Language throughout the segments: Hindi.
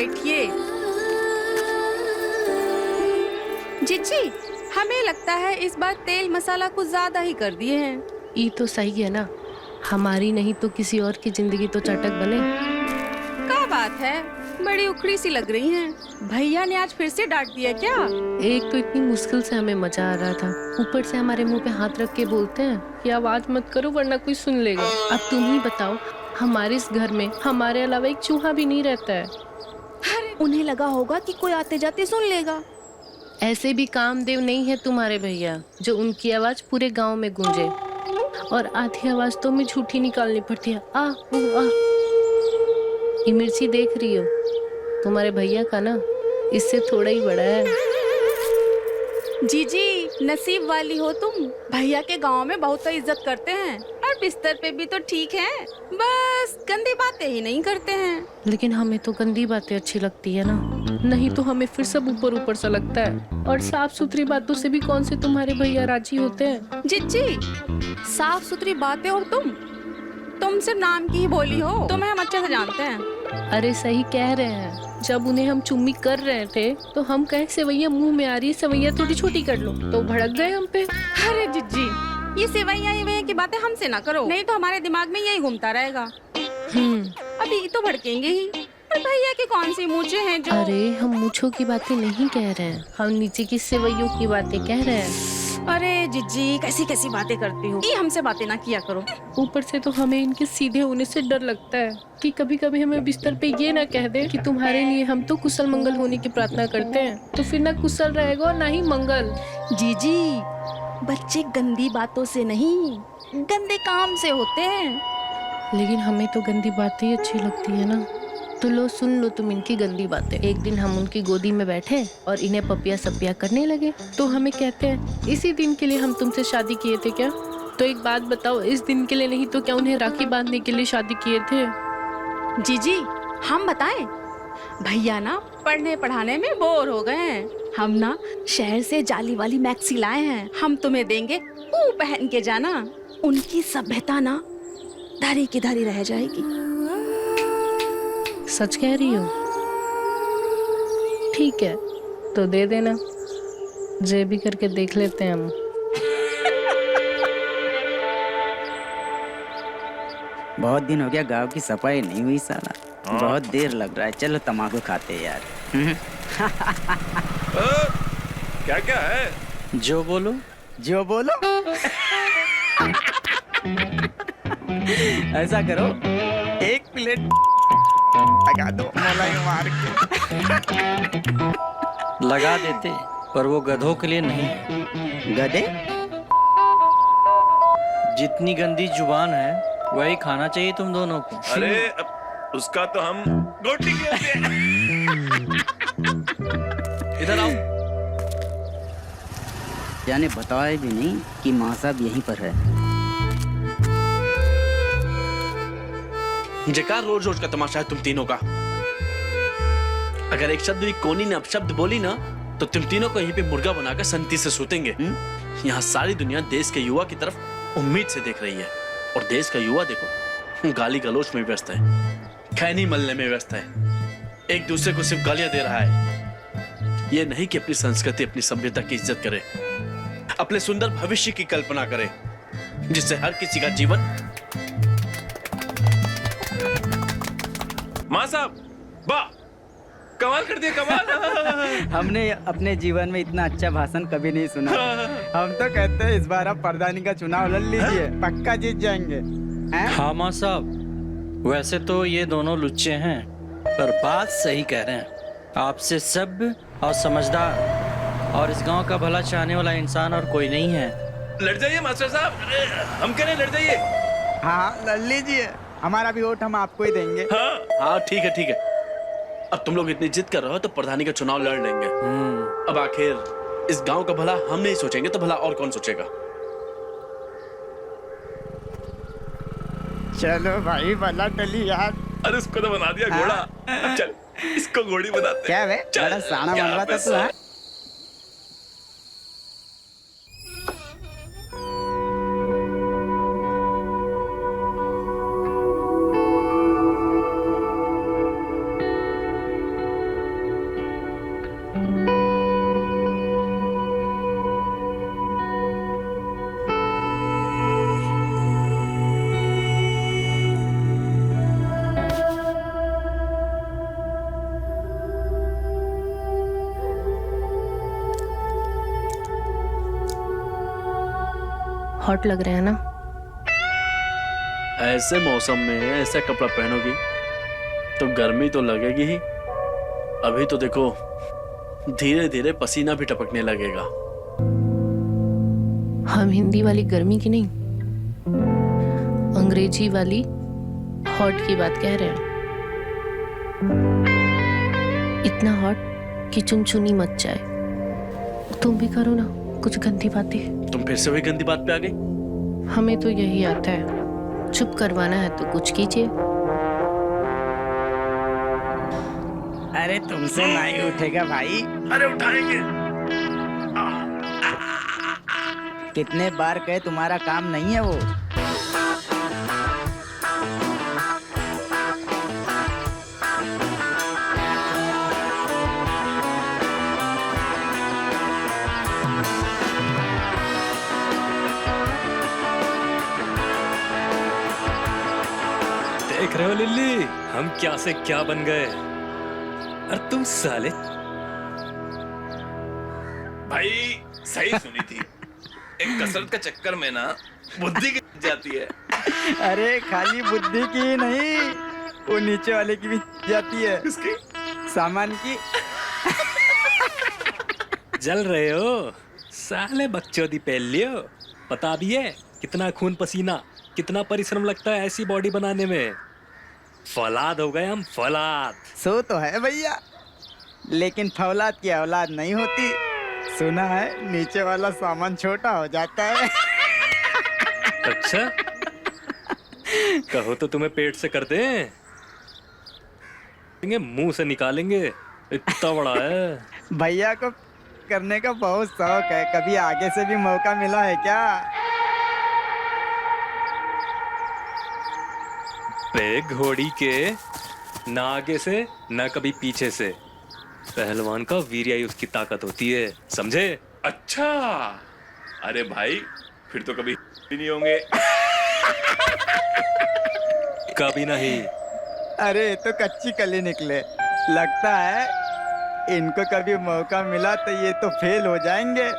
बैठिए। जीजी, हमें लगता है इस बार तेल मसाला कुछ ज्यादा ही कर दिए हैं। ये तो सही है ना, हमारी नहीं तो किसी और की जिंदगी तो चटक बने। क्या बात है, बड़ी उखड़ी सी लग रही हैं। भैया ने आज फिर से डांट दिया क्या? एक तो इतनी मुश्किल से हमें मजा आ रहा था, ऊपर से हमारे मुंह पे हाथ रख के बोलते हैं कि आवाज मत करो वरना कोई सुन लेगा। अब तुम ही बताओ, हमारे इस घर में हमारे अलावा एक चूहा भी नहीं रहता है। अरे उन्हें लगा होगा कि कोई आते जाते सुन लेगा। ऐसे भी कामदेव नहीं है तुम्हारे भैया जो उनकी आवाज पूरे गांव में गूंजे, और आधी आवाज तो हमें झूठी निकालनी पड़ती है। आ आ ये मिर्ची देख रही हो, तुम्हारे भैया का ना इससे थोड़ा ही बड़ा है। जीजी, नसीब वाली हो तुम, भैया के गांव में बहुत इज्जत करते हैं और बिस्तर पे भी तो ठीक है, बस गंदी बातें ही नहीं करते हैं। लेकिन हमें तो गंदी बातें अच्छी लगती है ना, नहीं तो हमें फिर सब ऊपर ऊपर सा लगता है, और साफ सुथरी बातों से भी कौन से तुम्हारे भैया राजी होते हैं। जीजी, साफ सुथरी बातें और तुम सिर्फ नाम की ही बोली हो, तुम्हें हम अच्छे से जानते हैं। अरे सही कह रहे हैं, जब उन्हें हम चुम्मी कर रहे थे तो हम कहे सेवैया मुंह में आ रही है, सेवैया थोड़ी छोटी कर लो, तो भड़क गए हम पे। अरे जीजी, ये सेवैया की बातें हमसे ना करो, नहीं तो हमारे दिमाग में यही घूमता रहेगा। अभी तो भड़केंगे ही, पर भैया के कौन सी मूछें हैं जो। अरे हम मूछों की बातें नहीं कह रहे हैं, हम नीचे की सेवैयों की बातें कह रहे हैं। अरे जीजी, कैसी कैसी बातें करती हो, ये हमसे बातें ना किया करो। ऊपर से तो हमें इनके सीधे होने से डर लगता है कि कभी कभी हमें बिस्तर पे ये ना कह दे कि तुम्हारे लिए हम तो कुशल मंगल होने की प्रार्थना करते हैं, तो फिर ना कुशल रहेगा और ना ही मंगल। जीजी, बच्चे गंदी बातों से नहीं, गंदे काम से होते हैं। लेकिन हमें तो गंदी बातें ही अच्छी लगती है ना, तो लो सुन लो तुम इनकी गंदी बातें। एक दिन हम उनकी गोदी में बैठे और इन्हें पपिया सपिया करने लगे, तो हमें कहते हैं इसी दिन के लिए हम तुमसे शादी किए थे क्या? तो एक बात बताओ, इस दिन के लिए नहीं तो क्या उन्हें राखी बांधने के लिए शादी किए थे? जीजी, हम बताएं, भैया ना पढ़ने पढ़ाने में बोर हो गए हैं, हम ना शहर से जाली वाली मैक्सी लाए हैं, हम तुम्हें देंगे, वो पहन के जाना, उनकी सभ्यता ना धरी की धरी रह जाएगी। सच कह रही हो? ठीक है, तो दे देना, जे भी करके देख लेते हैं हम। बहुत दिन हो गया गांव की सफाई नहीं हुई साला, बहुत देर लग रहा है, चलो तम्बाकू खाते हैं यार। क्या क्या है? जो बोलो जो बोलो। ऐसा करो, एक प्लेट लगा दो मलाई मार के। लगा देते, पर वो गधों के लिए नहीं। गधे? जितनी गंदी जुबान है वही खाना चाहिए तुम दोनों को। अरे उसका तो हम गोटी कहते हैं। इधर आओ। जाने बताया भी नहीं कि माँ साहब यहीं पर है। जकार रोज रोज का तमाशा है तुम तीनों का। अगर एक शब्द भी कोनी ने अपशब्द बोली ना, तो तुम तीनों को यहीं पे मुर्गा बनाकर संती से सूतेंगे। यहाँ सारी दुनिया देश के युवा की तरफ उम्मीद से देख रही है, और देश का युवा देखो गाली गलोच में व्यस्त है, खैनी मलने में व्यस्त है, एक दूसरे को सिर्फ गालियां दे रहा है। ये नहीं कि अपनी संस्कृति अपनी सभ्यता की इज्जत करे, अपने सुंदर भविष्य की कल्पना करे, जिससे हर किसी का जीवन। माँ साहब, वाह, कमाल कर दिया, कमाल। हमने अपने जीवन में इतना अच्छा भाषण कभी नहीं सुना। हम तो कहते हैं इस बार आप प्रधानी का चुनाव लड़ लीजिए, पक्का जीत जाएंगे। हाँ माँ साहब, वैसे तो ये दोनों लुच्चे हैं, पर बात सही कह रहे हैं। आपसे सभ्य और समझदार और इस गांव का भला चाहने वाला इंसान और कोई नहीं है। लड़ जाइए मास्टर साहब, हम कह रहे लड़ जाइए। हाँ लड़ लीजिए, हमारा भी वोट हम आपको ही देंगे। हाँ ठीक है ठीक है। अब तुम लोग इतनी जिद कर रहे हो तो प्रधानी का चुनाव लड़ लेंगे। अब आखिर इस गांव का भला हम नहीं सोचेंगे तो भला और कौन सोचेगा? चलो भाई, भला टली यार। अरे उसको तो बना दिया घोड़ा। अब चल इसको घोड़ी बनाते। क्या वे, बड़ा साना बन रहा था तू। हाँ? हॉट लग रहे हैं ना। ऐसे मौसम में ऐसा कपड़ा पहनोगी तो गर्मी तो लगेगी ही। अभी तो देखो धीरे धीरे पसीना भी टपकने लगेगा। हम हिंदी वाली गर्मी की नहीं, अंग्रेजी वाली हॉट की बात कह रहे हैं। इतना हॉट कि चुनचुनी मच जाए। तुम भी करो ना कुछ गंदी बातें। तुम फिर से वही गंदी बात पे आ गई। हमें तो यही आता है, चुप करवाना है तो कुछ कीजिए। अरे तुमसे नहीं उठेगा भाई। अरे उठाएंगे। कितने बार कहे तुम्हारा काम नहीं है वो। देख रहे हो लिल्ली, हम क्या से क्या बन गए। और तुम साले भाई सही सुनी थी। एक कसरत का चक्कर में ना बुद्धि गिर जाती है। अरे खाली बुद्धि की ही नहीं, वो नीचे वाले की भी जाती है। किसकी? सामान की। जल रहे हो साले, बकचोदी पहन लियो। पता भी है कितना खून पसीना, कितना परिश्रम लगता है ऐसी बॉडी बनाने में। फौलाद हो गए हम, फौलाद। सो तो है भैया, लेकिन फौलाद की औलाद नहीं होती। सुना है नीचे वाला सामान छोटा हो जाता है। अच्छा, कहो तो तुम्हें पेट से कर दें, मुंह से निकालेंगे, इतना बड़ा है। भैया को करने का बहुत शौक है, कभी आगे से भी मौका मिला है क्या? बे घोड़ी के, ना आगे से ना कभी पीछे से। पहलवान का वीर्य ही उसकी ताकत होती है, समझे? अच्छा, अरे भाई फिर तो कभी भी नहीं होंगे। कभी नहीं। अरे तो कच्ची कली निकले। लगता है इनको कभी मौका मिला तो ये तो फेल हो जाएंगे।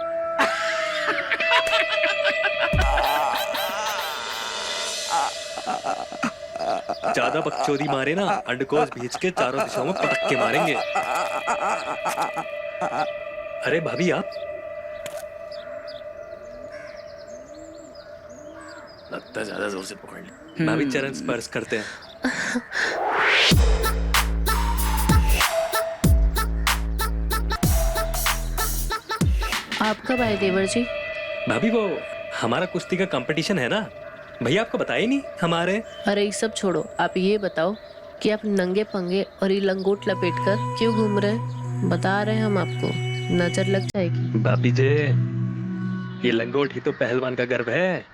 ज्यादा बकचोदी मारे ना, अंडकोश भींच के चारों दिशाओं में पटक के मारेंगे। अरे भाभी आप, लगता है ज्यादा जोर से पकड़ ले। भाभी चरण स्पर्श करते हैं। आप कब आए देवर जी? भाभी वो हमारा कुश्ती का कंपटीशन है ना, भैया आपको बताया ही नहीं हमारे। अरे ये सब छोड़ो, आप ये बताओ कि आप नंगे पंगे और ये लंगोट लपेट कर क्यों घूम रहे हैं? बता रहे हैं हम आपको, नजर लग जाएगी। भाभी जी, ये लंगोट ही तो पहलवान का गर्व है।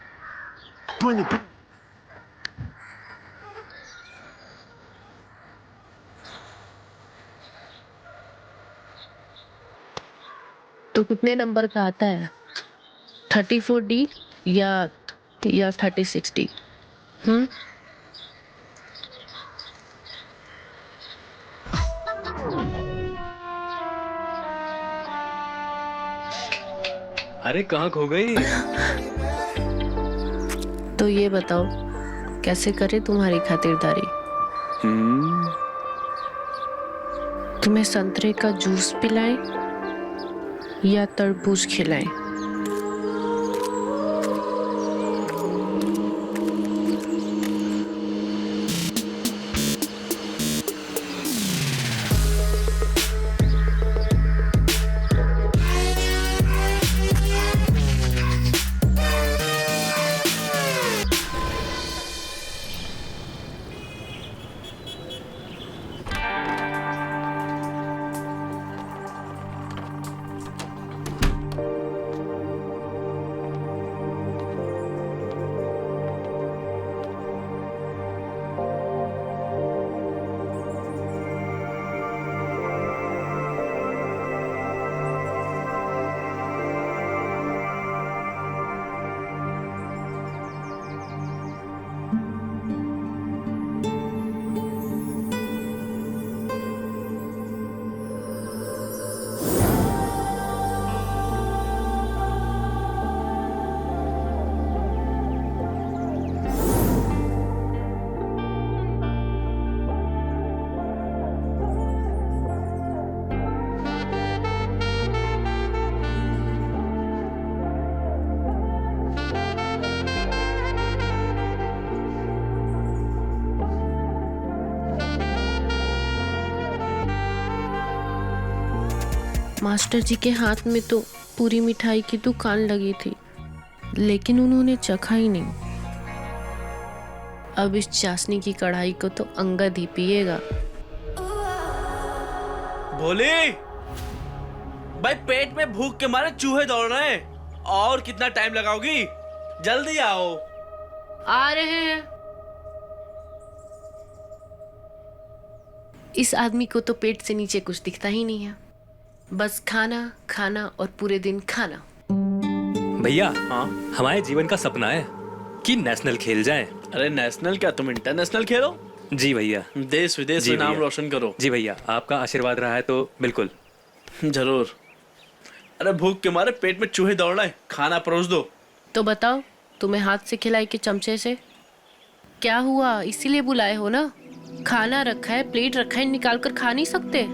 तो कितने नंबर का आता है? 34D या 3060? अरे कहाँ खो गई? तो ये बताओ कैसे करे तुम्हारी खातिरदारी? तुम्हें संतरे का जूस पिलाएं या तरबूज खिलाएं? मास्टर जी के हाथ में तो पूरी मिठाई की दुकान लगी थी, लेकिन उन्होंने चखा ही नहीं। अब इस चाशनी की कढ़ाई को तो अंगद ही पिएगा। भोले भाई, पेट में भूख के मारे चूहे दौड़ रहे हैं। और कितना टाइम लगाओगी? जल्दी आओ। आ रहे हैं। इस आदमी को तो पेट से नीचे कुछ दिखता ही नहीं है, बस खाना खाना और पूरे दिन खाना। भैया, हाँ हमारे जीवन का सपना है कि नेशनल खेल जाए। अरे नेशनल क्या, तुम इंटरनेशनल खेलो। जी भैया। देश विदेश जी में नाम भैया। रोशन करो। जी भैया, आपका आशीर्वाद रहा है तो बिल्कुल। जरूर। अरे भूख के मारे पेट में चूहे दौड़ रहे हैं, खाना परोस दो। तो बताओ, तुम्हें हाथ से खिलाई कि चमचे से? क्या हुआ, इसीलिए बुलाए हो ना? खाना रखा है, प्लेट रखा है, निकाल कर खा नहीं सकते?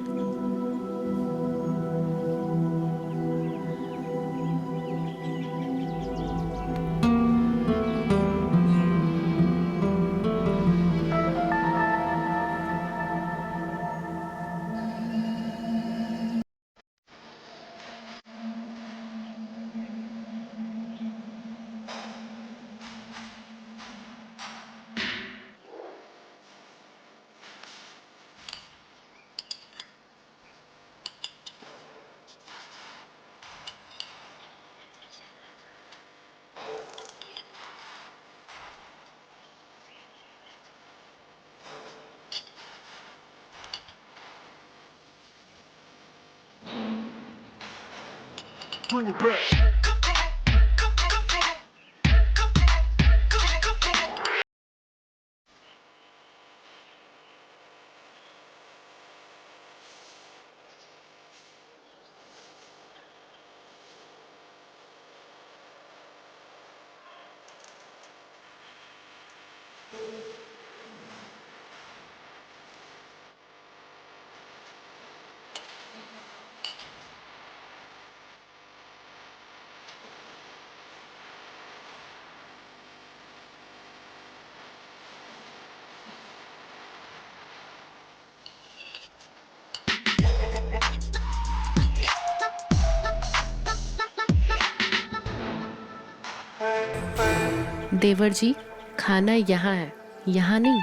देवर जी, खाना यहाँ है, यहाँ नहीं।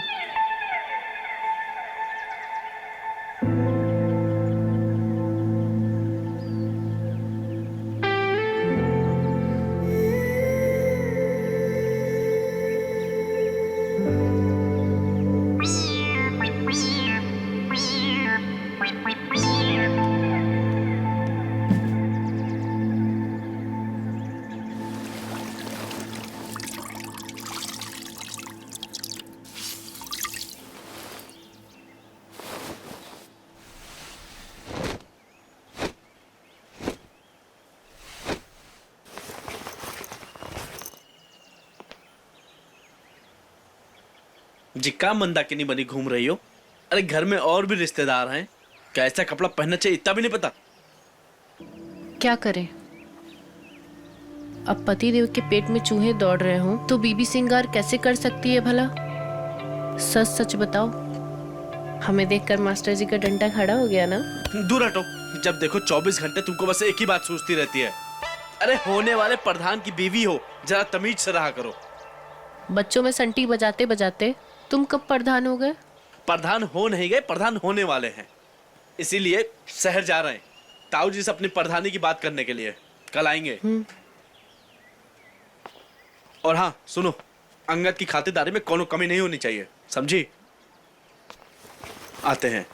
जिक्का मंदाकिनी बनी घूम रही हो? अरे घर में और भी रिश्तेदार हैं, कैसा कपड़ा पहनना चाहिए इतना भी नहीं पता? क्या करें, अब पति देव के पेट में चूहे दौड़ रहे हो तो बीबी सिंगार कैसे कर सकती है भला? सच सच बताओ, हमें देखकर मास्टर जी का डंडा खड़ा हो गया ना? दूर हटो। जब देखो 24 घंटे तुमको बस एक ही बात सोचती रहती है। अरे होने वाले प्रधान की बीवी हो, जरा तमीज से रहा करो। बच्चों में संटी बजाते बजाते तुम कब प्रधान हो गए? प्रधान हो नहीं गए, प्रधान होने वाले हैं। इसीलिए शहर जा रहे हैं ताऊ जी से अपनी प्रधानी की बात करने के लिए। कल आएंगे। और हाँ सुनो, अंगद की खातिरदारी में कोनो कमी नहीं होनी चाहिए, समझी? आते हैं।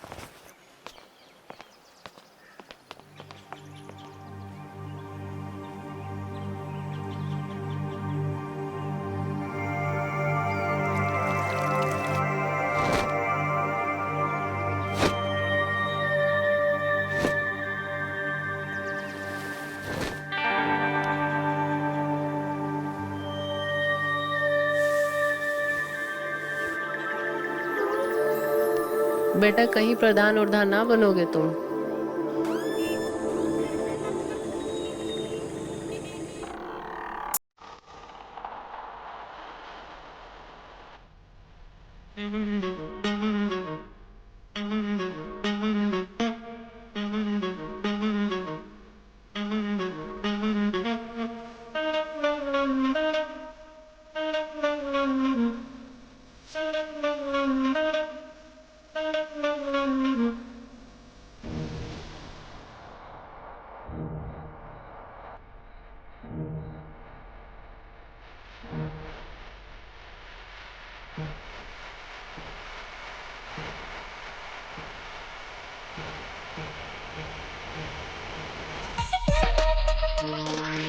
बेटा, कहीं प्रधान उर्धान ना बनोगे तुम।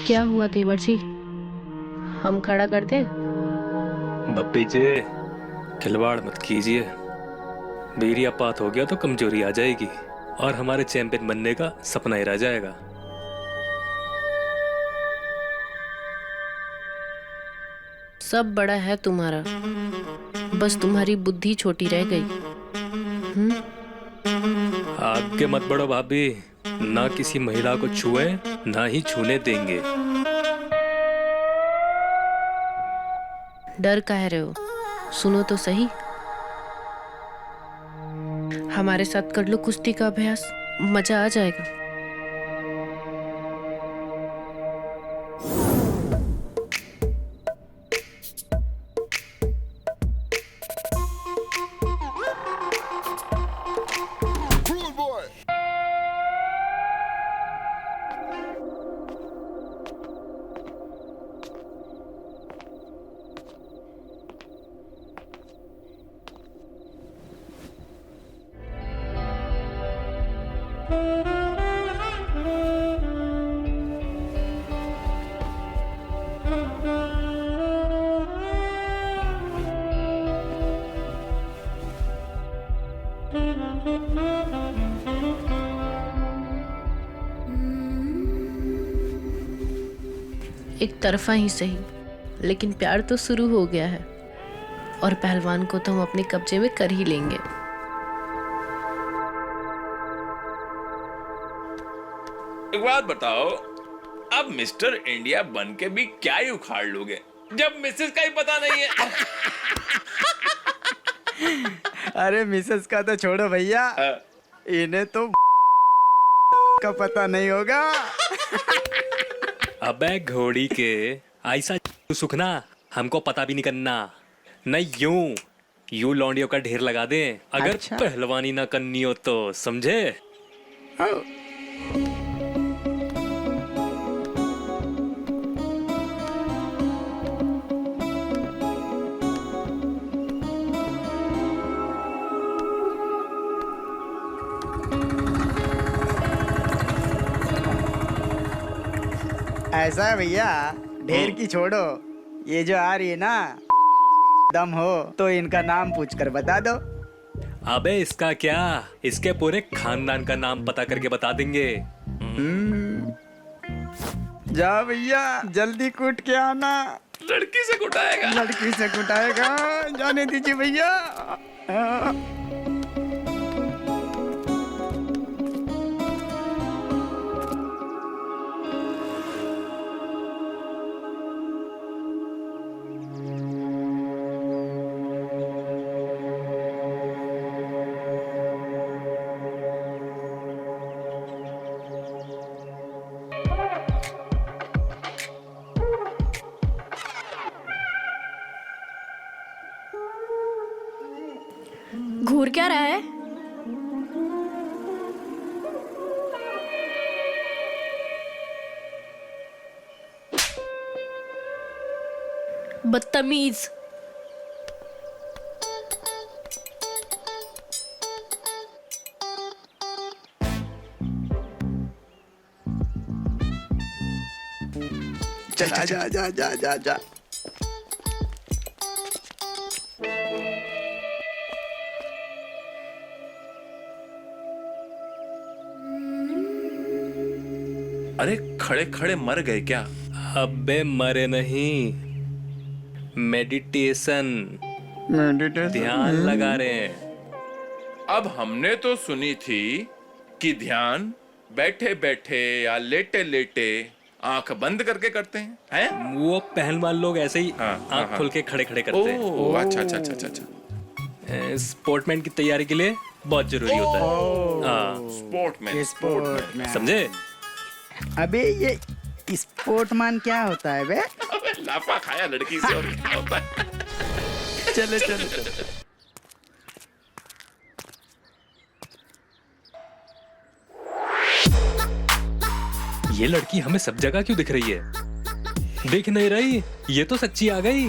क्या हुआ देवर जी, हम खड़ा कर दें? बप्पी जी, खिलवाड़ मत कीजिए। बीरियापात हो गया तो कमजोरी आ जाएगी और हमारे चैंपियन बनने का सपना ही रह जाएगा। सब बड़ा है तुम्हारा, बस तुम्हारी बुद्धि छोटी रह गई। आगे मत बढ़ो भाभी, ना किसी महिला को छुए ना ही छूने देंगे। डर कह रहे हो? सुनो तो सही, हमारे साथ कर लो कुश्ती का अभ्यास, मजा आ जाएगा। एक तरफा ही सही, लेकिन प्यार तो शुरू हो गया है और पहलवान को तो हम अपने कब्जे में कर ही लेंगे। एक बात बताओ, अब मिस्टर इंडिया बन के भी क्या ही उखाड़ लोगे जब मिसेस का ही पता नहीं है? अरे मिसेस का तो छोड़ो भैया, इन्हें तो का पता नहीं होगा। अबे घोड़ी के, ऐसा सुखना हमको पता भी नहीं करना। नहीं यूं लौंडियों का ढेर लगा दे अगर अच्छा। पहलवानी ना करनी हो तो, समझे? ऐसा है भैया, ढेर की छोड़ो, ये जो आ रही है ना, दम हो तो इनका नाम पूछकर बता दो। अबे इसका क्या, इसके पूरे खानदान का नाम पता करके बता देंगे। जा भैया, जल्दी कूट के आना। लड़की से कुटाएगा। लड़की से कुटाएगा, जाने दीजिए भैया। घूर क्या रहा है? बदतमीज। जा जा जा जा जा जा। अरे खड़े खड़े मर गए क्या? अबे मरे नहीं, मेडिटेशन ध्यान लगा रहे हैं। अब हमने तो सुनी थी कि ध्यान बैठे बैठे या लेटे लेटे आंख बंद करके करते हैं, वो पहलवान लोग ऐसे ही हाँ, आंख हाँ, खोल के खड़े खड़े करते हैं। ओह अच्छा अच्छा अच्छा अच्छा अच्छा। स्पोर्टमैन की तैयारी के लिए बहुत जरूरी होता है। हाँ, स्पोर्टमैन समझे? अबे ये स्पोर्टमैन क्या होता है बे? लाफा खाया लड़की से और क्या होता है? चलो चलो चलो। ये लड़की हमें सब जगह क्यों दिख रही है? दिख नहीं रही, ये तो सच्ची आ गई।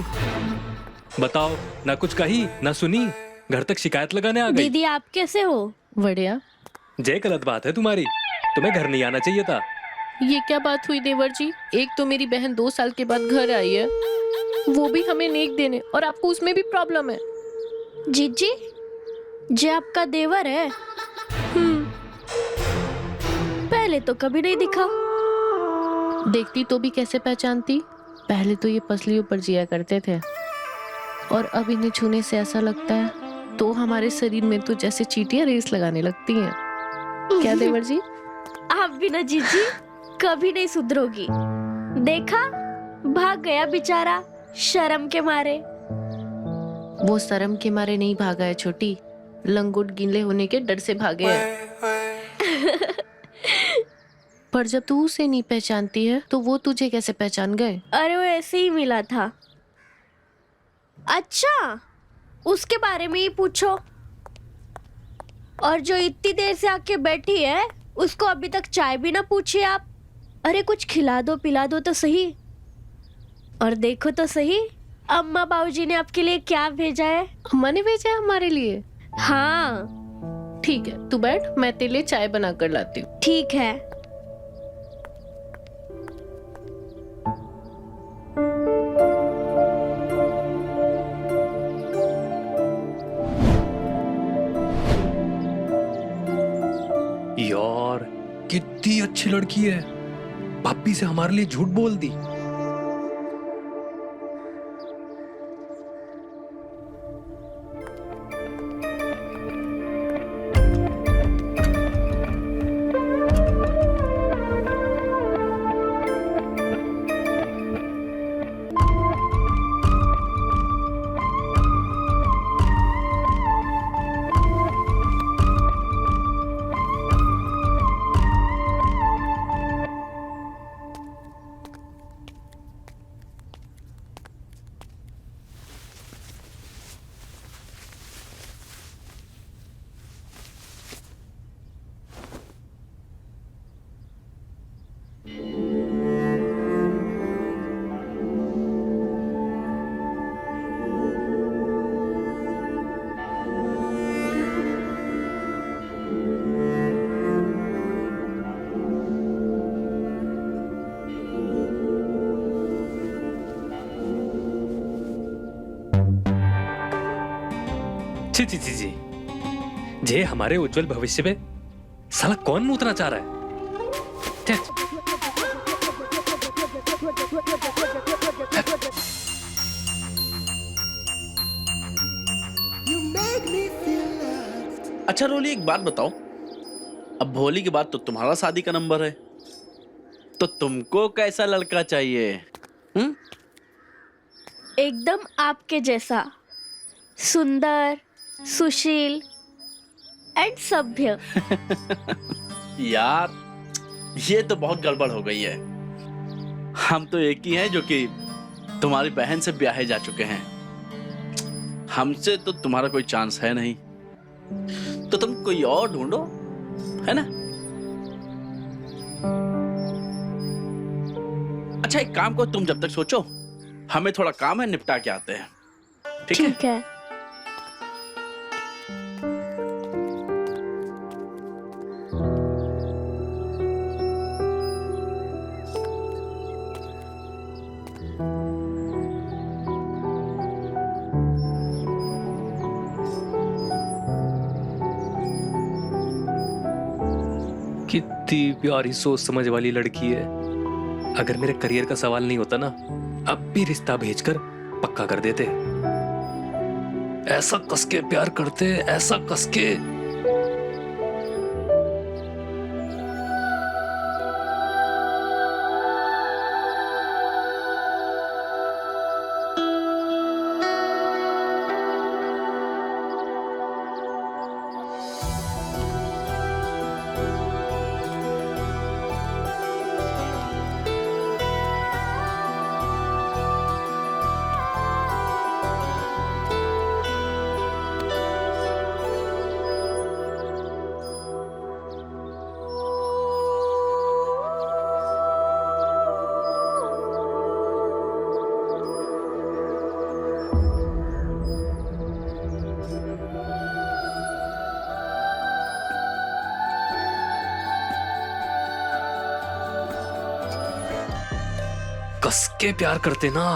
बताओ, ना कुछ कही ना सुनी, घर तक शिकायत लगाने आ गई। दीदी आप कैसे हो? बढ़िया। जय, गलत बात है तुम्हारी, तुम्हें घर नहीं आना चाहिए था। ये क्या बात हुई देवर जी? एक तो मेरी बहन 2 साल के बाद घर आई है, वो भी हमें नेक देने, और आपको उसमें भी प्रॉब्लम है। जीजी, जे आपका देवर है? पहले तो कभी नहीं दिखा। देखती तो भी कैसे पहचानती? पहले तो ये पसलियों पर जिया करते थे, और अब इन्हें छूने से ऐसा लगता है तो हमारे शरीर में तो जैसे चींटियां रेस लगाने लगती हैं। क्या देवर जी? आप भी ना जीजी कभी नहीं सुधरोगी। देखा, भाग गया बेचारा शर्म के मारे। वो शर्म के मारे नहीं भागा है छोटी, लंगोट गीले होने के डर से भागे हैं। पर जब तू उसे नहीं पहचानती है तो वो तुझे कैसे पहचान गए? अरे वो ऐसे ही मिला था। अच्छा, उसके बारे में ही पूछो। और जो इतनी देर से आके बैठी है उसको अभी तक चाय भी ना पूछी आप। अरे कुछ खिला दो पिला दो तो सही। और देखो तो सही, अम्मा बाबूजी ने आपके लिए क्या भेजा है। अम्मा ने भेजा है हमारे लिए? हाँ ठीक है, तू बैठ, मैं तेरे लिए चाय बना कर लाती हूँ। ठीक है। यार कितनी अच्छी लड़की है, भाभी से हमारे लिए झूठ बोल दी। छी छी छी छी, जे हमारे उज्जवल भविष्य में साला कौन मूतना चाह रहा है? छे। अच्छा रोली, एक बात बताओ, अब भोली के बाद तो तुम्हारा शादी का नंबर है, तो तुमको कैसा लड़का चाहिए? एकदम आपके जैसा, सुंदर, सुशील एंड सभ्य। यार ये तो बहुत गड़बड़ हो गई है। हम तो एक ही हैं जो कि तुम्हारी बहन से ब्याहे जा चुके हैं। हमसे तो तुम्हारा कोई चांस है नहीं, तो तुम कोई और ढूंढो, है ना? अच्छा एक काम करो, तुम जब तक सोचो, हमें थोड़ा काम है, निपटा के आते हैं। ठीक है? ठीक है। कितनी प्यारी सोच समझ वाली लड़की है। अगर मेरे करियर का सवाल नहीं होता ना, अब भी रिश्ता भेजकर पक्का कर देते। ऐसा कसके प्यार करते, ऐसा कसके। कस के प्यार करते ना।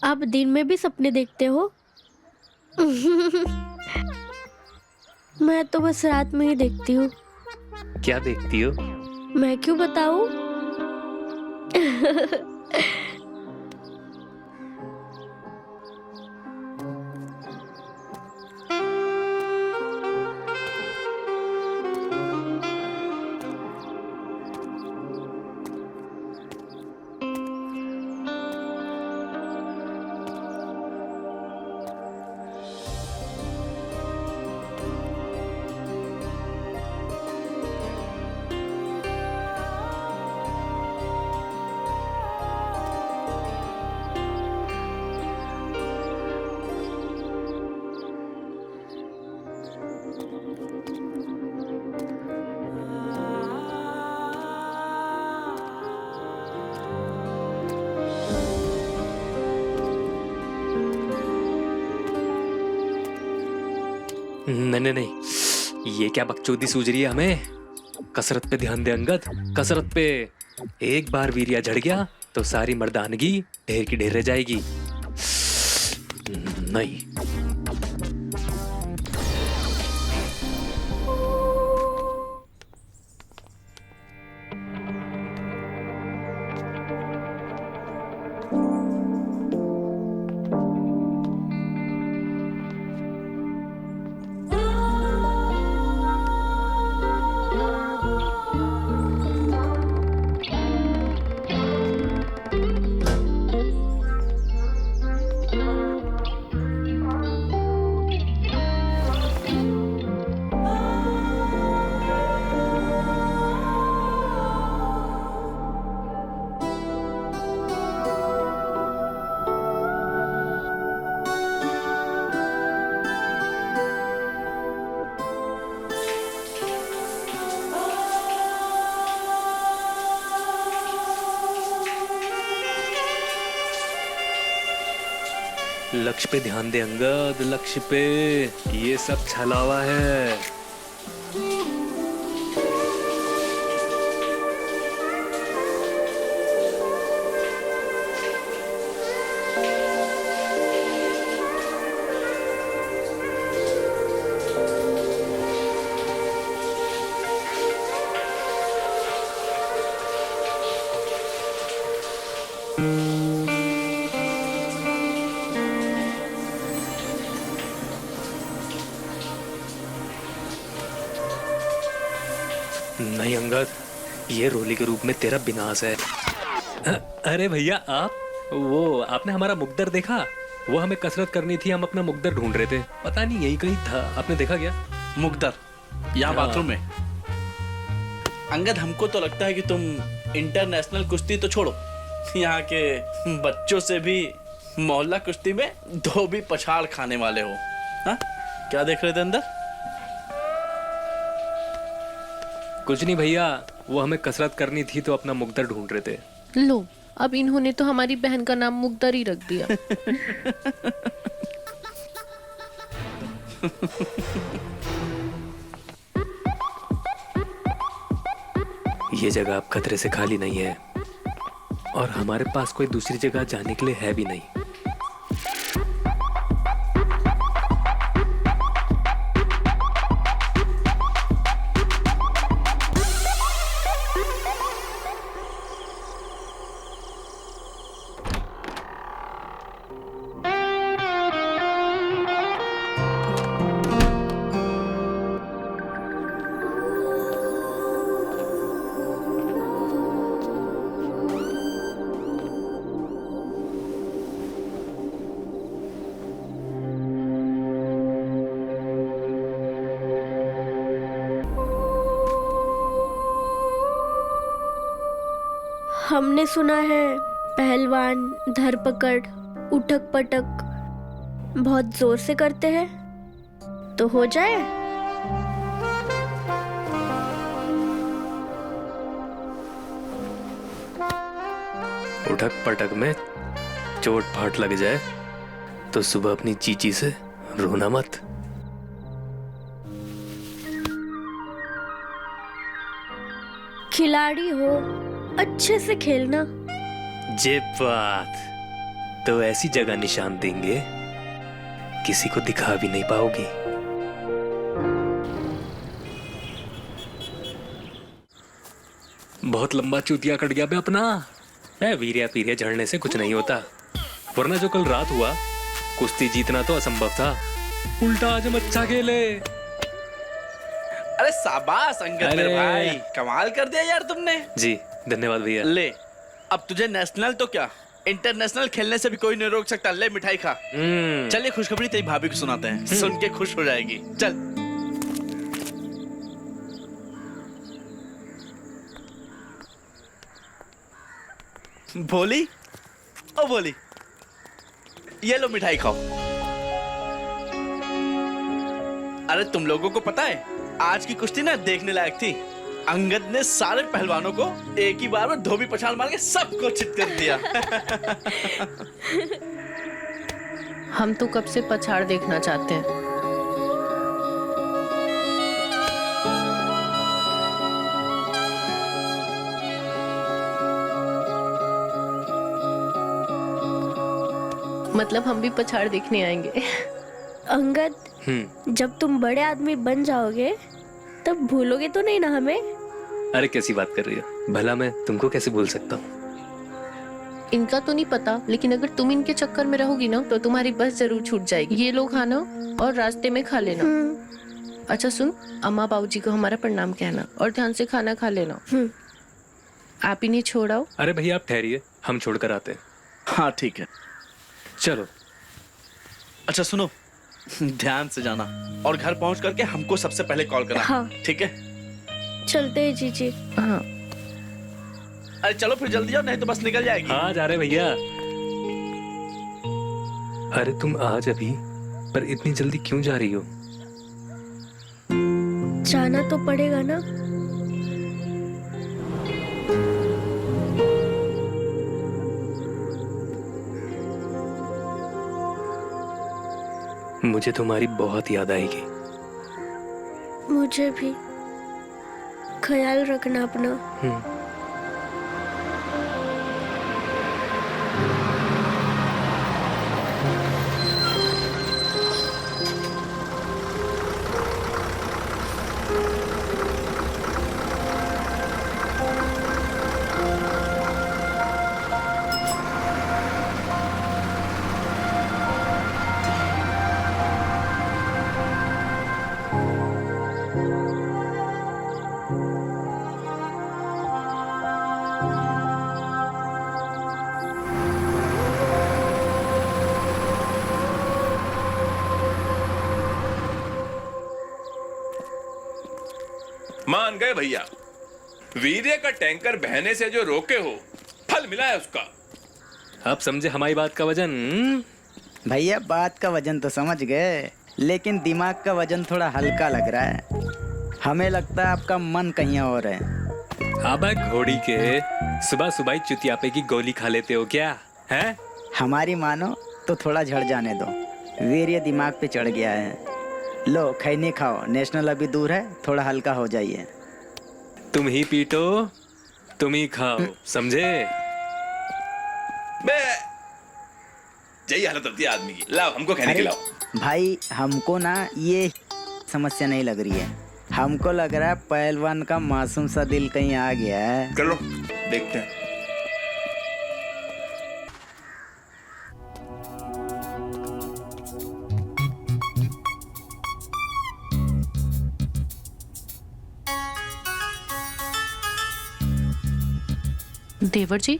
आप दिन में भी सपने देखते हो? मैं तो बस रात में ही देखती हूँ। क्या देखती हो? मैं क्यों बताऊँ? नहीं नहीं, ये क्या बकचोदी सूझ रही है हमें। कसरत पे ध्यान दे अंगद, कसरत पे। एक बार वीर्या झड़ गया तो सारी मर्दानगी ढेर की ढेर रह जाएगी। नहीं। लक्ष्य पे ध्यान दे अंगद, लक्ष्य पे। ये सब छलावा है। नहीं अंगद, ये रोली के रूप में तेरा विनाश है। अरे भैया आप, वो आपने हमारा मुकद्दर देखा? वो हमें कसरत करनी थी, हम अपना मुकद्दर ढूंढ रहे थे। पता नहीं यही कहीं था, आपने देखा क्या? मुकद्दर यहाँ हाँ। बाथरूम में। अंगद, हमको तो लगता है कि तुम इंटरनेशनल कुश्ती तो छोड़ो, यहाँ के बच्चों से भी मोहल्ला कुश्ती में धोबी पछाड़ खाने वाले हो। हाँ, क्या देख रहे थे अंदर? कुछ नहीं भैया, वो हमें कसरत करनी थी तो अपना मुकद्दर ढूंढ रहे थे। लो, अब इन्होंने तो हमारी बहन का नाम मुकद्दर ही रख दिया। ये जगह अब खतरे से खाली नहीं है और हमारे पास कोई दूसरी जगह जाने के लिए है भी नहीं। हमने सुना है पहलवान धरपकड़ उठक पटक बहुत जोर से करते हैं, तो हो जाए। उठक पटक में चोट फाट लग जाए तो सुबह अपनी चीची से रोना मत। खिलाड़ी हो, अच्छे से खेलना। जे बात, तो ऐसी जगह निशान देंगे किसी को दिखा भी नहीं पाओगी। बहुत लंबा चूतिया कट गया बे अपना। वीर्या पीरिया झड़ने से कुछ नहीं होता, वरना जो कल रात हुआ कुश्ती जीतना तो असंभव था, उल्टा आज हम अच्छा खेले। अरे शाबाश अंगद मेरे भाई, कमाल कर दिया यार तुमने। जी धन्यवाद भैया। ले, अब तुझे नेशनल तो क्या इंटरनेशनल खेलने से भी कोई नहीं रोक सकता। ले मिठाई खा। चलिए खुशखबरी तेरी भाभी को सुनाते हैं, सुन के खुश हो जाएगी। चल। भोली, ओ भोली, ये लो मिठाई खाओ। अरे तुम लोगों को पता है आज की कुश्ती ना देखने लायक थी। अंगद ने सारे पहलवानों को एक ही बार में धोबी पछाड़ मार के सबको चित कर दिया। हम तो कब से पछाड़ देखना चाहते हैं। मतलब हम भी पछाड़ देखने आएंगे। अंगद, जब तुम बड़े आदमी बन जाओगे तब भूलोगे तो नहीं ना हमें? अरे कैसी बात कर रही हो, भला मैं तुमको कैसे भूल सकता हूँ। इनका तो नहीं पता, लेकिन अगर तुम इनके चक्कर में रहोगी ना तो तुम्हारी बस जरूर छूट जाएगी। ये लो खाना और रास्ते में खा लेना। अच्छा सुन, अम्मा बाबूजी को हमारा प्रणाम कहना और ध्यान से खाना खा लेना। आप इन्हें छोड़ाओ। अरे भैया आप ठहरिए, हम छोड़कर आते हैं। हाँ ठीक है, चलो। अच्छा सुनो, ध्यान से जाना और घर पहुंच करके हमको सबसे पहले कॉल करना। हाँ। ठीक है, चलते हैं जीजी। हाँ अरे चलो फिर जल्दी जाओ, नहीं तो बस निकल जाएगी। हाँ जा रहे भैया। अरे तुम आज अभी पर इतनी जल्दी क्यों जा रही हो? जाना तो पड़ेगा ना। मुझे तुम्हारी बहुत याद आएगी। मुझे भी। ख्याल रखना अपना। मान गए भैया, वीर्य का टैंकर बहने से जो रोके हो, फल मिला है उसका। आप समझे हमारी बात का वजन? भैया बात का वजन तो समझ गए, लेकिन दिमाग का वजन थोड़ा हल्का लग रहा है। हमें लगता है आपका मन कहीं और है। अब घोड़ी के सुबह सुबह चुतियापे की गोली खा लेते हो क्या? हैं? हमारी मानो तो थोड़ा झड़ जाने दो, वीर्य दिमाग पे चढ़ गया है। लो खैनी खाओ, नेशनल अभी दूर है, थोड़ा हल्का हो जाइए। तुम ही पीटो, तुम ही खाओ, समझे? बे यही हालत होती है आदमी की। लाओ हमको खैनी खिलाओ। भाई हमको ना ये समस्या नहीं लग रही है, हमको लग रहा है पहलवान का मासूम सा दिल कहीं आ गया है। चलो देखते हैं। देवर जी,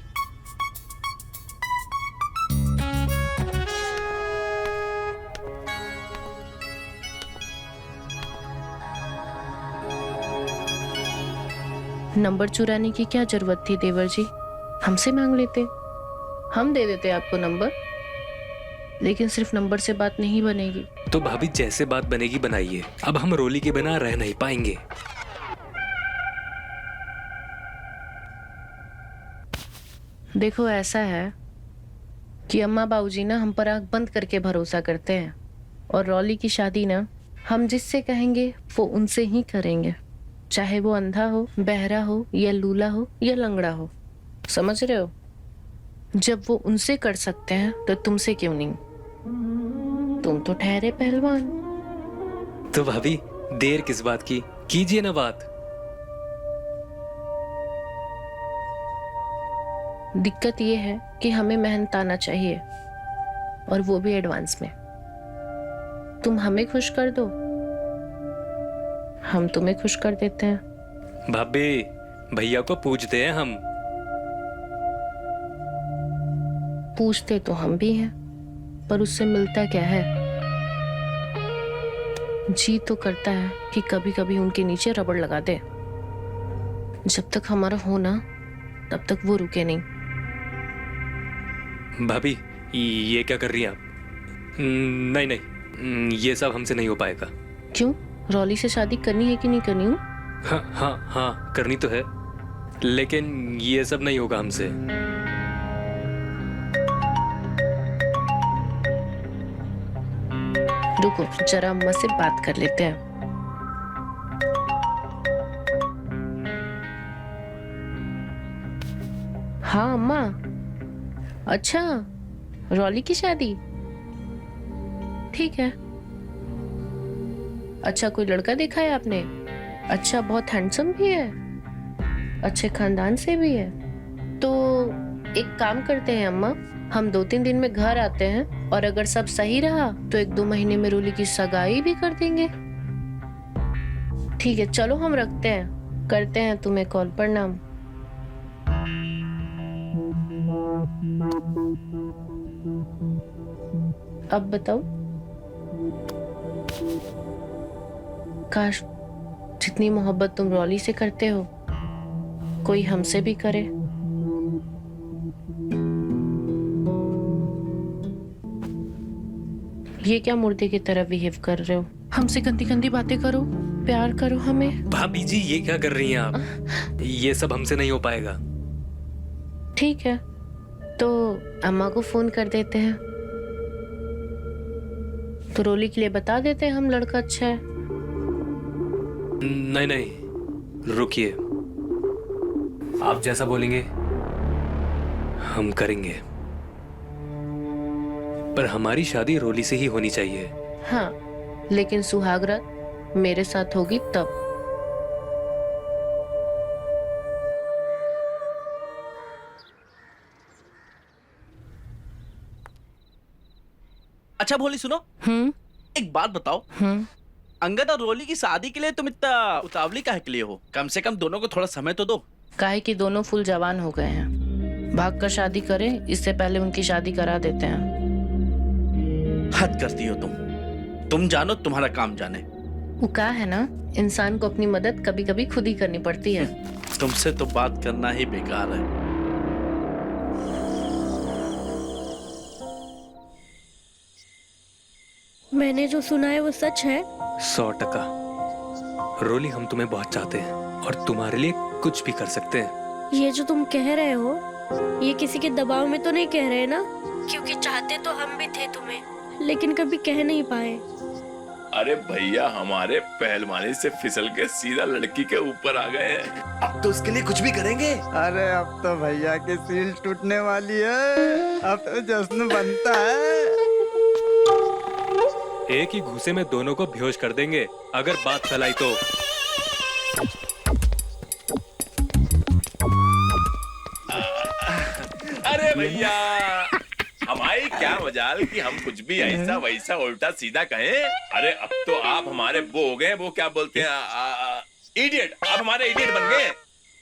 नंबर चुराने की क्या जरूरत थी देवर जी? हमसे मांग लेते, हम दे देते आपको नंबर। लेकिन सिर्फ नंबर से बात नहीं बनेगी। तो भाभी जैसे बात बनेगी बनाइए, अब हम रोली के बिना रह नहीं पाएंगे। देखो ऐसा है कि अम्मा बाबूजी ना हम पर आंख बंद करके भरोसा करते हैं, और रॉली की शादी ना हम जिससे कहेंगे वो उनसे ही करेंगे, चाहे वो अंधा हो, बहरा हो, या लूला हो, या लंगड़ा हो। समझ रहे हो? जब वो उनसे कर सकते हैं तो तुमसे क्यों नहीं? तुम तो ठहरे पहलवान। तो भाभी देर किस बात की, कीजिए ना बात। दिक्कत ये है कि हमें मेहनत आना चाहिए, और वो भी एडवांस में। तुम हमें खुश कर दो, हम तुम्हें खुश कर देते हैं। भाभी भैया को पूछते हैं हम। पूछते तो हम भी हैं, पर उससे मिलता क्या है? जी तो करता है कि कभी कभी उनके नीचे रबड़ लगा दे। जब तक हमारा हो ना, तब तक वो रुके नहीं। भाभी ये क्या कर रही हैं आप? नहीं नहीं, ये सब हमसे नहीं हो पाएगा। क्यों? रॉली से शादी करनी है कि नहीं करनी? हूँ हाँ हाँ हाँ, करनी तो है, लेकिन ये सब नहीं होगा हमसे। रुको जरा अम्मा से बात कर लेते हैं। हाँ अम्मा। अच्छा, रॉली की शादी? ठीक है। अच्छा, कोई लड़का देखा है आपने? अच्छा, बहुत हैंडसम भी है, अच्छे खानदान से भी है। तो एक काम करते हैं अम्मा, हम 2-3 दिन में घर आते हैं, और अगर सब सही रहा तो 1-2 महीने में रोली की सगाई भी कर देंगे। ठीक है, चलो हम रखते हैं, करते हैं तुम्हें कॉल। प्रणाम। अब बताओ, काश जितनी मोहब्बत तुम रॉली से करते हो कोई हमसे भी करे। ये क्या मुर्दे की तरह बिहेव कर रहे हो? हमसे गंदी गंदी बातें करो, प्यार करो हमें। भाभी जी ये क्या कर रही हैं आप? ये सब हमसे नहीं हो पाएगा। ठीक है, तो अम्मा को फोन कर देते हैं, तो रोली के लिए बता देते हैं हम लड़का अच्छा है। नहीं नहीं, रुकिए, आप जैसा बोलेंगे हम करेंगे, पर हमारी शादी रोली से ही होनी चाहिए। हाँ, लेकिन सुहागरात मेरे साथ होगी तब। अच्छा भोली सुनो, एक बात बताओ, अंगद और रोली की शादी के लिए तुम इतना उतावली काहे के लिए हो? कम से कम दोनों को थोड़ा समय तो दो। काहे कि दोनों फुल जवान हो गए हैं, भाग कर शादी करें इससे पहले उनकी शादी करा देते हैं। हद करती हो तुम जानो तुम्हारा काम जाने। वो क्या है ना, इंसान को अपनी मदद कभी कभी खुद ही करनी पड़ती है। तुमसे तो बात करना ही बेकार है। मैंने जो सुना है वो सच है? 100%। रोली हम तुम्हें बहुत चाहते हैं और तुम्हारे लिए कुछ भी कर सकते हैं। ये जो तुम कह रहे हो, ये किसी के दबाव में तो नहीं कह रहे ना? क्योंकि चाहते तो हम भी थे तुम्हें, लेकिन कभी कह नहीं पाए। अरे भैया हमारे पहलवानी से फिसल के सीधा लड़की के ऊपर आ गए हैं। अब तो उसके लिए कुछ भी करेंगे। अरे अब तो भैया की सील टूटने वाली है, अब तो जश्न बनता है। एक ही घूसे में दोनों को बेहोश कर देंगे अगर बात फैलाई तो। अरे भैया हमारी क्या मजाल कि हम कुछ भी ऐसा वैसा उल्टा सीधा कहें। अरे अब तो आप हमारे वो हो गए, वो क्या बोलते हैं, इडियट। आप हमारे इडियट बन गए।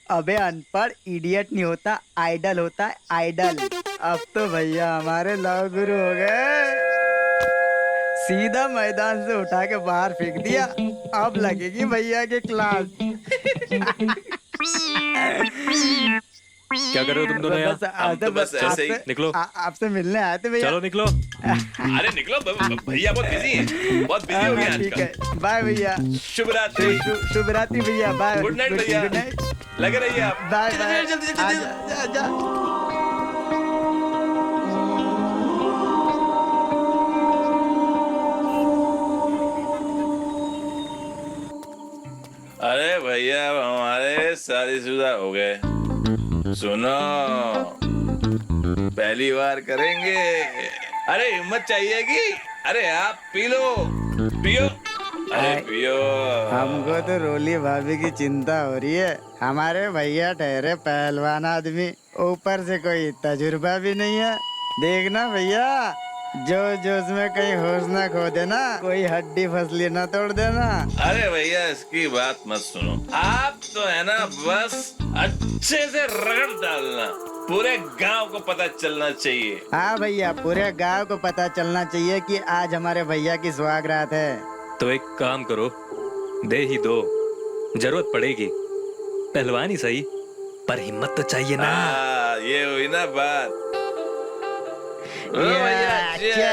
अबे अनपढ़, इडियट नहीं होता, आइडल होता है, आइडल। अब तो भैया हमारे लव गुरु हो गए। सीधा मैदान से उठा के बाहर फेंक दिया, अब लगेगी भैया के क्लास। क्या कर रहे हो तुम दोनों यहाँ? हम तो बस ऐसे ही निकलो। आपसे मिलने आए थे भैया। चलो निकलो। अरे निकलो भैया बहुत बिजी हैं, बहुत बिजी हो गए हाँ, ठीक आजकल। है, बाय भैया। शुभ रात्रि। शुभ रात्रि भैया, बाय। गुड नाइट भैया। गुड नाइट, लगे रहिए आप। बाय जल्दी, बाय। जल्दी, जल्दी, जल्दी। आजा। अरे भैया अब हमारे शादीशुदा हो गए। सुनो, पहली बार करेंगे। अरे हिम्मत चाहिए कि अरे आप पी लो, पियो। अरे पियो। हमको तो रोली भाभी की चिंता हो रही है। हमारे भैया ठहरे पहलवान आदमी, ऊपर से कोई तजुर्बा भी नहीं है। देखना भैया, जो उसमें कहीं होश ना खो देना, कोई हड्डी फसली ना तोड़ देना। अरे भैया इसकी बात मत सुनो, आप तो है ना बस अच्छे से रगड़ डालना, पूरे गांव को पता चलना चाहिए। हाँ भैया, पूरे गांव को पता चलना चाहिए कि आज हमारे भैया की सुहागरात है। तो एक काम करो, दे ही दो, जरूरत पड़ेगी। पहलवान ही सही, पर हिम्मत तो चाहिए ना। ये हुई ना बात। ओ Yeah, भैया, cheers।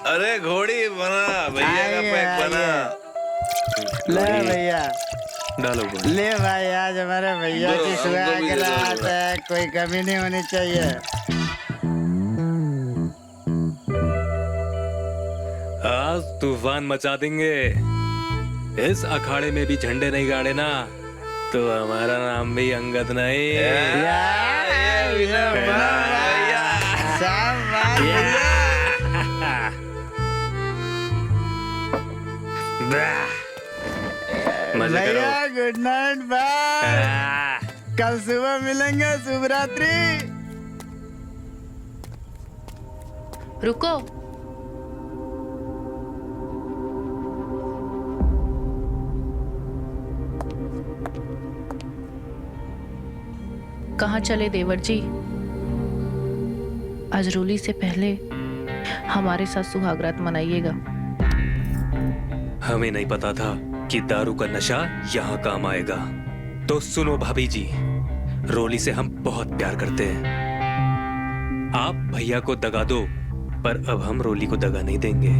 अरे घोड़ी बना, भैया का पैक बना। ले भैया, डालो गोली। ले भाई, आज हमारे भैया दो, की हमको भी सुहागरात दो। है, कोई कमी नहीं होनी चाहिए। आज तूफान मचा देंगे। इस अखाड़े में भी झंडे नहीं गाड़े ना, तो हमारा नाम भी अंगद नहीं। ये हुई ना बात, भैया। शाबाश भैया। मजा करो। भैया गुड नाइट, बाय। कल सुबह मिलेंगे, शुभ रात्रि। रुको, कहाँ चले देवर जी? आज रोली से पहले हमारे साथ सुहागरात मनाइएगा। हमें नहीं पता था कि दारू का नशा यहाँ काम आएगा। तो सुनो भाभी जी, रोली से हम बहुत प्यार करते हैं। आप भैया को दगा दो, पर अब हम रोली को दगा नहीं देंगे।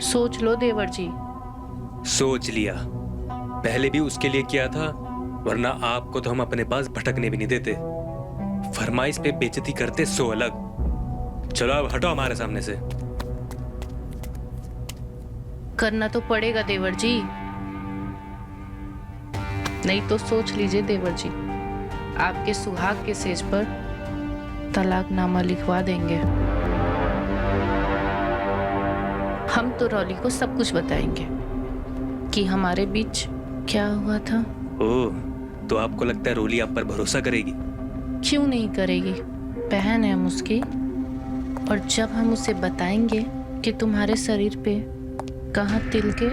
सोच लो देवर जी। सोच लिया, पहले भी उसके लिए किया था, वरना आपको तो हम अपने पास भटकने भी नहीं देते। फरमाइश पे बेइज्जती करते सो अलग। चलो अब हटो हमारे सामने से। करना तो पड़ेगा देवर जी, नहीं तो सोच लीजिए देवर जी, आपके सुहाग के सेज पर तलाकनामा लिखवा देंगे। हम तो रॉली को सब कुछ बताएंगे कि हमारे बीच क्या हुआ था। ओह, तो आपको लगता है रोली आप पर भरोसा करेगी? क्यों नहीं करेगी, बहन है हम उसकी। और जब हम उसे बताएंगे कि तुम्हारे शरीर पे कहाँ तिल के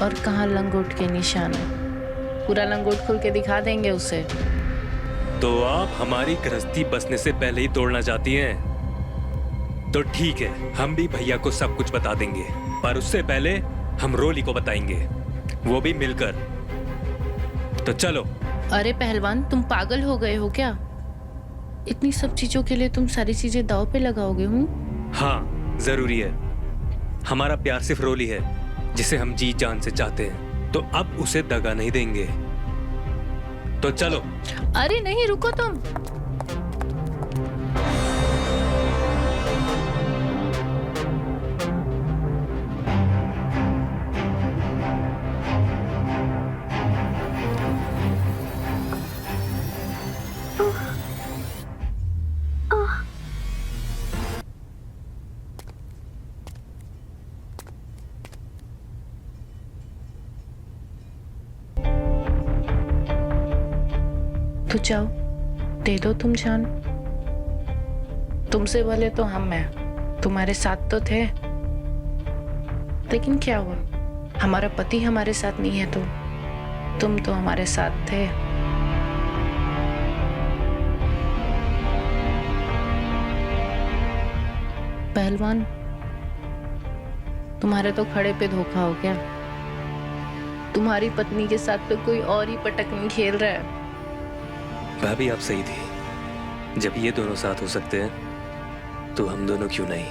और कहाँ लंगोट के निशान है, पूरा लंगोट खोल के दिखा देंगे उसे। तो आप हमारी गृहस्थी बसने से पहले ही तोड़ना चाहती हैं? तो ठीक है, हम भी भैया को सब कुछ बता देंगे, पर उससे पहले हम रोली को बताएंगे, वो भी मिलकर। तो चलो। अरे पहलवान, तुम पागल हो गए हो क्या? इतनी सब चीजों के लिए तुम सारी चीजें दांव पे लगाओगे? हाँ, जरूरी है। हमारा प्यार सिर्फ रोली है, जिसे हम जी जान से चाहते हैं, तो अब उसे दगा नहीं देंगे। तो चलो। अरे नहीं, रुको तुम। तो जाओ, दे दो तुम जान। तुमसे भले तो हम हैं, तुम्हारे साथ तो थे, लेकिन क्या हुआ, हमारा पति हमारे साथ नहीं है तो तुम तो हमारे साथ थे। पहलवान, तुम्हारे तो खड़े पे धोखा हो गया। तुम्हारी पत्नी के साथ तो कोई और ही पटकनी खेल रहा है। भाभी आप सही थी, जब ये दोनों साथ हो सकते हैं तो हम दोनों क्यों नहीं?